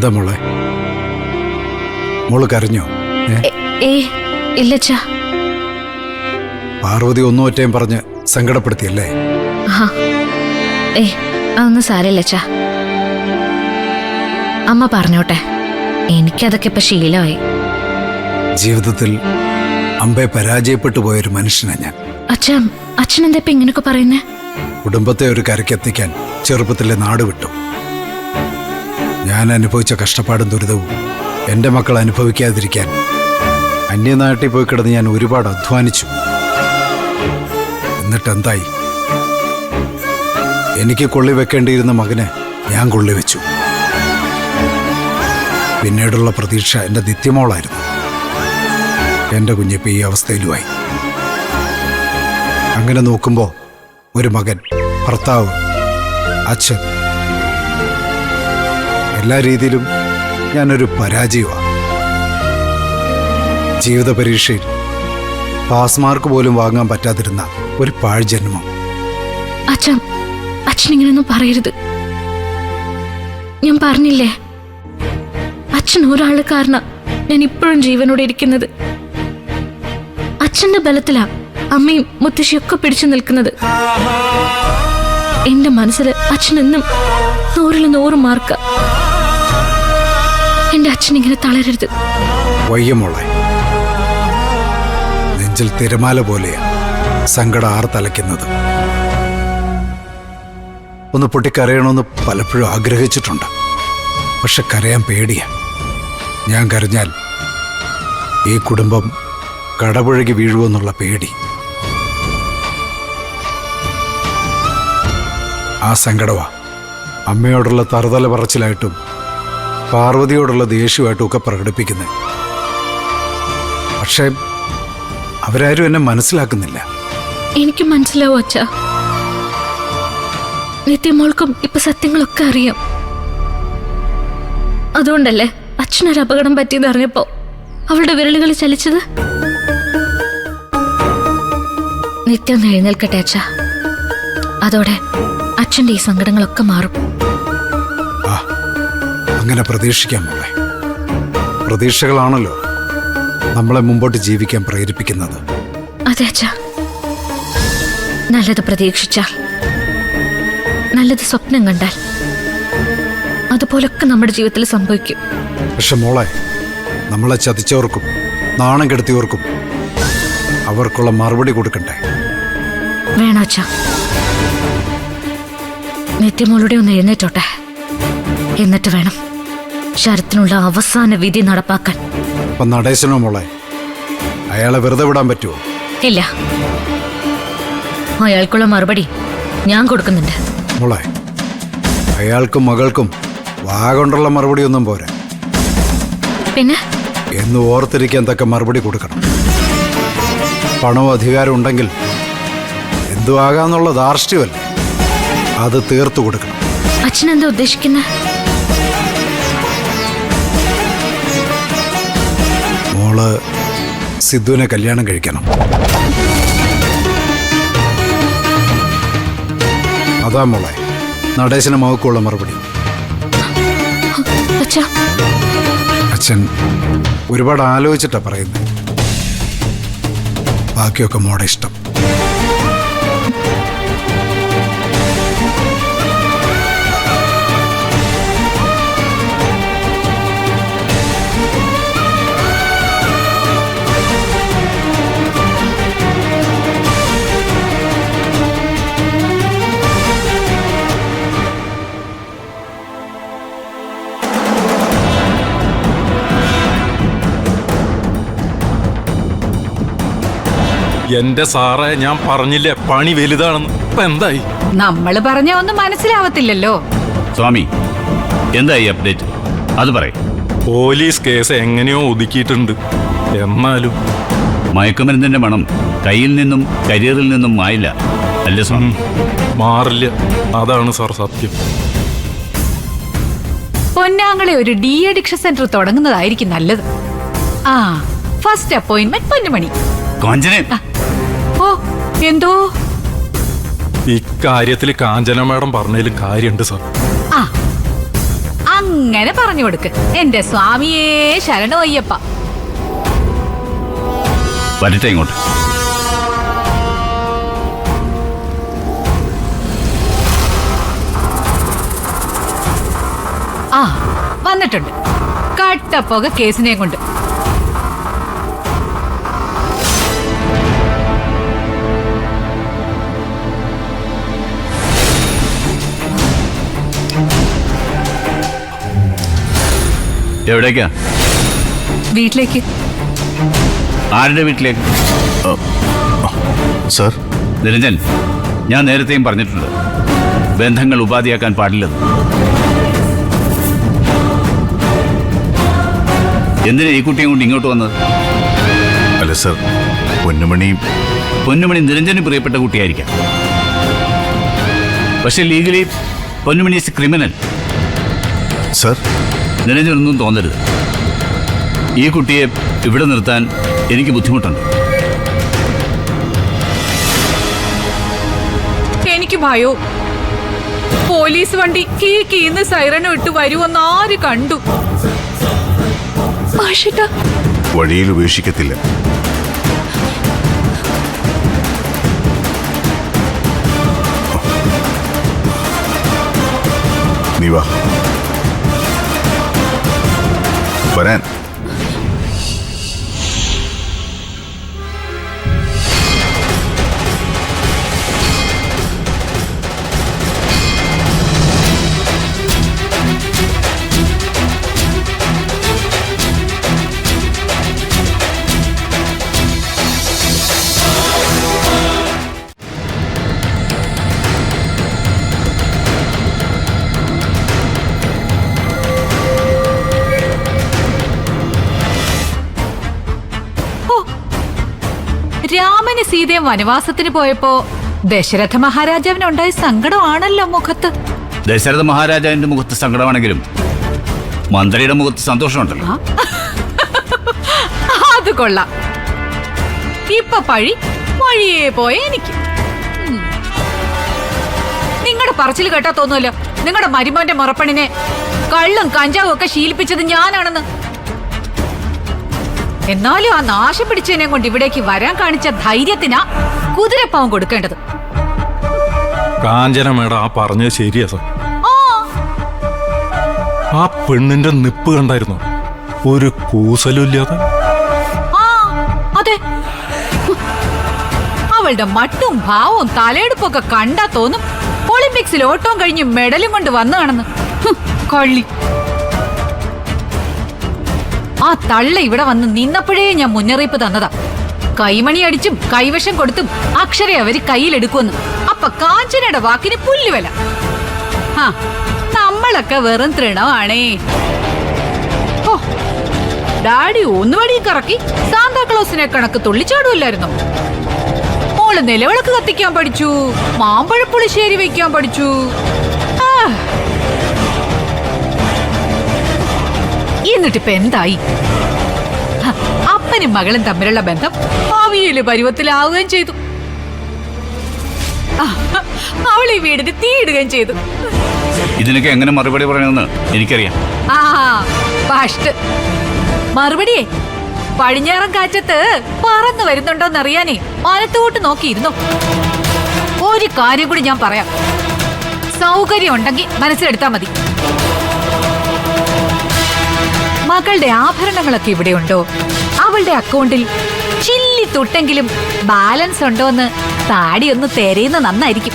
എന്താ മോളെ, മോള് കരഞ്ഞോ? ഇല്ലച്ചാ. പാർവതി ഒന്നും ഒറ്റയും പറഞ്ഞ് സങ്കടപ്പെടുത്തിയല്ലേ? അതൊന്നും സാരമില്ലച്ചാ. അമ്മ പറഞ്ഞോട്ടെ, എനിക്കതൊക്കെ ഇപ്പൊ ശീലമായി. ജീവിതത്തിൽ അമ്പെ പരാജയപ്പെട്ടു പോയൊരു മനുഷ്യനാ ഞാൻ. അച്ഛൻ എന്താ ഇപ്പൊ ഇങ്ങനൊക്കെ പറയുന്നേ? കുടുംബത്തെ ഒരു കരയ്ക്കെത്തിക്കാൻ ചെറുപ്പത്തിലെ നാട് വിട്ടു. ഞാൻ അനുഭവിച്ച കഷ്ടപ്പാടും ദുരിതവും എൻ്റെ മക്കൾ അനുഭവിക്കാതിരിക്കാൻ അന്യനാട്ടിൽ പോയി കിടന്ന് ഞാൻ ഒരുപാട് അധ്വാനിച്ചു. എന്നിട്ടെന്തായി? എനിക്ക് കൊള്ളിവെക്കേണ്ടിയിരുന്ന മകന് ഞാൻ കൊള്ളിവെച്ചു. പിന്നീടുള്ള പ്രതീക്ഷ എൻ്റെ നിത്യമോളായിരുന്നു. എൻ്റെ കുഞ്ഞിപ്പോൾ ഈ അവസ്ഥയിലുമായി. അങ്ങനെ നോക്കുമ്പോൾ ഒരു മകൻ, ഭർത്താവ്, അച്ഛൻ, എല്ലാ രീതിയിലും ഞാനൊരു പരാജയമാണ്. ജീവിത പരീക്ഷയിൽ പാസ് മാർക്ക് പോലും വാങ്ങാൻ പറ്റാതിരുന്ന ഒരു പാഴ്ജന്മം. അച്ഛൻ ഇങ്ങനെയൊന്നും പറയരുത്. ഞാൻ പറഞ്ഞില്ലേ, അച്ഛൻ ഒരാള് കാരണം ഞാൻ ഇപ്പോഴും ജീവനോടെ ഇരിക്കുന്നത്. അച്ഛന്റെ ബലത്തിലാ അമ്മയും മുത്തശ്ശിയൊക്കെ പിടിച്ചു നിൽക്കുന്നത്. എന്റെ മനസ്സിൽ അച്ഛൻ എന്നും 100-100 മാർക്ക. എന്റെ അച്ഛൻ ഇങ്ങനെ തളരരുത്. വയ്യമോളെ, നെഞ്ചിൽ തിരമാല പോലെയാ സങ്കടം ആർത്തലയ്ക്കുന്നത്. ഒന്ന് പൊട്ടിക്കരയണമെന്ന് പലപ്പോഴും ആഗ്രഹിച്ചിട്ടുണ്ട്. പക്ഷെ കരയാൻ പേടിയാ. ഞാൻ കരഞ്ഞാൽ ഈ കുടുംബം കടപുഴകി വീഴുമെന്നുള്ള പേടി. ആ സങ്കടവാ അമ്മയോടുള്ള തറുതല പറച്ചിലായിട്ടും പാർവതിയോടുള്ള ദേഷ്യമായിട്ടും ഒക്കെ പ്രകടിപ്പിക്കുന്നത്. പക്ഷേ അവരാരും എന്നെ മനസ്സിലാക്കുന്നില്ല. എനിക്ക് മനസ്സിലാവും അച്ഛാ. നിത്യമോൾക്കും ഇപ്പൊ സത്യങ്ങളൊക്കെ അറിയാം. അതുകൊണ്ടല്ലേ അച്ഛനൊരു അപകടം പറ്റിയെന്ന് അറിഞ്ഞപ്പോ അവളുടെ വിരലുകൾ ചലിച്ചത്. നിത്യം എഴുന്നേൽക്കട്ടെ അച്ഛാ. അതോടെ അച്ഛന്റെ ഈ സങ്കടങ്ങളൊക്കെ മാറും. അങ്ങനെ പ്രതീക്ഷിക്കാം മോളെ. പ്രതീക്ഷകളാണല്ലോ നമ്മളെ മുമ്പോട്ട് ജീവിക്കാൻ പ്രേരിപ്പിക്കുന്നത്. അതെ അച്ഛാ. നല്ലത് പ്രതീക്ഷിച്ചാൽ, നല്ലത് സ്വപ്നം കണ്ടാൽ, അതുപോലൊക്കെ നമ്മുടെ ജീവിതത്തിൽ സംഭവിക്കും. പക്ഷെ മോളെ, നമ്മളെ ചതിച്ചവർക്കും നാണം കെടുത്തിയവർക്കും അവർക്കുള്ള മറുപടി കൊടുക്കണ്ടേ? വേണോ അച്ഛാ? നിത്യമോളുടെ ഒന്ന് എഴുന്നേറ്റോട്ടെ. എന്നിട്ട് വേണം ശരത്തിനുള്ള അവസാന വിധി നടപ്പാക്കാൻ. അപ്പൊ നടേശനോ മോളെ, അയാളെ വെറുതെ വിടാൻ പറ്റുമോ? ഇല്ല, അയാൾക്കുള്ള മറുപടി ഞാൻ കൊടുക്കുന്നുണ്ട്. മോളെ, അയാൾക്കും മകൾക്കും വാഗൊണ്ടുള്ള മറുപടി ഒന്നും പോരാ. പിന്നെ എന്ന് ഓർത്തിരിക്കാൻ തക്ക മറുപടി കൊടുക്കണം. പണവും അധികാരം ഉണ്ടെങ്കിൽ എന്തു ആകാന്നുള്ള ധാർഷ്ട്യമല്ല, അത് തീർത്തു കൊടുക്കണം. അച്ഛനെന്താ ഉദ്ദേശിക്കുന്നത്? മോള് സിദ്ധുവിനെ കല്യാണം കഴിക്കണം. അതാ മോളെ നടേശന മകൾക്കുള്ള മറുപടി. അച്ഛൻ ഒരുപാട് ആലോചിച്ചിട്ടാ പറയുന്നത്. ബാക്കിയൊക്കെ മോടെ ഇഷ്ടം. എന്റെ സാറേ, ഞാൻ പറഞ്ഞില്ലേ പണി വലുതാണെന്ന്. ഇപ്പൊ എന്തായി? നമ്മള് പറഞ്ഞ ഒന്നും മനസ്സിലാവത്തില്ലല്ലോ. സ്വാമി, എന്തായി അപ്ഡേറ്റ്? അത് പറയും. പോലീസ് കേസ് എങ്ങനെയോ ഒതുക്കിയിട്ടുണ്ട്. എന്നാലും മയക്കുമരുന്നിന്റെ മണം കയ്യിൽ നിന്നും കരിയറിൽ നിന്നും മായില്ല അല്ലേ സ്വാമി? മാറില്ല. അതാണ് സാർ സത്യം. പൊന്നാങ്ങളെ ഒരു ഡി അഡിക്ഷൻ സെന്റർ തുടങ്ങുന്നതായിരിക്കും നല്ലത്. ആ, ഫസ്റ്റ് അപ്പോയിന്റ്മെന്റ് പൊന്നുമണി. ഓ, എന്തോ ഇക്കാര്യത്തിൽ കാഞ്ചന മാഡം പറഞ്ഞതിലും കാര്യമുണ്ട് സാർ. ആ, അങ്ങനെ പറഞ്ഞു കൊടുക്ക്. എന്റെ സ്വാമിയേ ശരണോ അയ്യപ്പ. വരട്ടെ ഇങ്ങോട്ട്. ആ വന്നിട്ടുണ്ട് കട്ടപ്പുക കേസിനെയും കൊണ്ട്. എവിടേക്കാ? വീട്ടിലേക്ക്. ആരുടെ വീട്ടിലേക്ക്? സർ, നിരഞ്ജൻ, ഞാൻ നേരത്തെയും പറഞ്ഞിട്ടുണ്ട്, ബന്ധങ്ങൾ ഉപാധിയാക്കാൻ പാടില്ലെന്ന്. എന്തിനാ ഈ കുട്ടിയും കൊണ്ട് ഇങ്ങോട്ട് വന്നത്? അല്ല സർ, പൊന്നുമണി നിരഞ്ജന് പ്രിയപ്പെട്ട കുട്ടിയായിരിക്കാം. പക്ഷെ legally Ponnumani is criminal. Sir, നിരഞ്ജനൊന്നും തോന്നരുത്. ഈ കുട്ടിയെ ഇവിടെ നിർത്താൻ എനിക്ക് ബുദ്ധിമുട്ടുണ്ട്. എനിക്ക് ഭയോ. പോലീസ് വണ്ടി കീന്ന് സൈറനും ഇട്ട് വരുമെന്ന് ആര് കണ്ടു? വഴിയിൽ ഉപേക്ഷിക്കത്തില്ല. നീ വാ, വരാൻ. രാമന് സീതയും വനവാസത്തിന് പോയപ്പോ ദശരഥ മഹാരാജാവിനുണ്ടായ സങ്കടമാണല്ലോ മുഖത്ത്. ദശരഥ മഹാരാജാവിന്റെ മുഖത്ത് സങ്കടമാണെങ്കിലും മന്ത്രിയുടെ മുഖത്ത് സന്തോഷമുണ്ടല്ലോ. അത് കൊള്ളാം. ഇപ്പൊ പഴി വഴിയേ പോയ എനിക്ക്. നിങ്ങളുടെ പറച്ചിൽ കേട്ടാ തോന്നുമല്ലോ നിങ്ങളുടെ മരുമോന്റെ മുറപ്പണിനെ കള്ളും കഞ്ചാവും ഒക്കെ ശീലിപ്പിച്ചത് ഞാനാണെന്ന്. എന്നാലും ആ നാശം പിടിച്ചതിനെ കൊണ്ട് ഇവിടേക്ക് വരാൻ കാണിച്ച ധൈര്യത്തിനാ കുതിരപ്പാവം കൊടുക്കേണ്ടത്. കാഞ്ചന മേഡം ആ പറഞ്ഞത് ശരിയാ സർ. ആ ആ പെണ്ണിന്റെ നിപ്പ് കണ്ടായിരുന്നു, ഒരു കൂസലുമില്ലാതെ. ആ അതെ, അവളുടെ മട്ടും ഭാവവും തലയെടുപ്പൊക്കെ കണ്ടാ തോന്നും ഒളിമ്പിക്സിൽ ഓട്ടം കഴിഞ്ഞ് മെഡലും കൊണ്ട് വന്നതാണെന്ന്. കള്ളി. ആ തള്ള ഇവിടെ വന്ന് നിന്നപ്പോഴേ ഞാൻ മുന്നറിയിപ്പ് തന്നതാ. കൈമണി അടിച്ചും കൈവശം കൊടുത്തും അക്ഷരെ അവര് കയ്യിലെടുക്കുമെന്ന്. അപ്പൊ കാഞ്ചനയുടെ വാക്കിന് പുല്ലുവില. ആ നമ്മളൊക്കെ വെറും തൃണമാണേ. ഓ, ഡാഡി ഒന്നുവടി കറക്കി സാന്താക്ലോസിനെ കണക്ക് തുള്ളിച്ചാടുമല്ലായിരുന്നു. മോള് നിലവിളക്ക് കത്തിക്കാൻ പഠിച്ചു, മാമ്പഴപ്പുളിശ്ശേരി വെക്കാൻ പഠിച്ചു. എന്നിട്ടിപ്പ എന്തായി? അപ്പനും മകളും തമ്മിലുള്ള ബന്ധം ഭാവിയില് പരുവത്തിലാവുകയും ചെയ്തു. അവൾ ഈ വീടിന് തീയിടുകയും ചെയ്തു. ഇതിനൊക്കെ എങ്ങനെ മറുപടി പറയണമെന്ന് എനിക്കറിയാം. ആ ഫസ്റ്റ് മറുപടിയേ പടിഞ്ഞാറൻ കാറ്റത്ത് പറന്നു വരുന്നുണ്ടോന്നറിയാനേ വലത്തോട്ട് നോക്കിയിരുന്നു. ഒരു കാര്യം കൂടി ഞാൻ പറയാം, സൗകര്യം ഉണ്ടെങ്കിൽ മനസ്സിലെടുത്താ മതി. മകളുടെ ആഭരണങ്ങളൊക്കെ ഇവിടെയുണ്ടോ? അവളുടെ അക്കൗണ്ടിൽ ചില്ലി തൊട്ടെങ്കിലും ബാലൻസ് ഉണ്ടോ എന്ന് താടി ഒന്ന് തെരയുന്ന നന്നായിരിക്കും.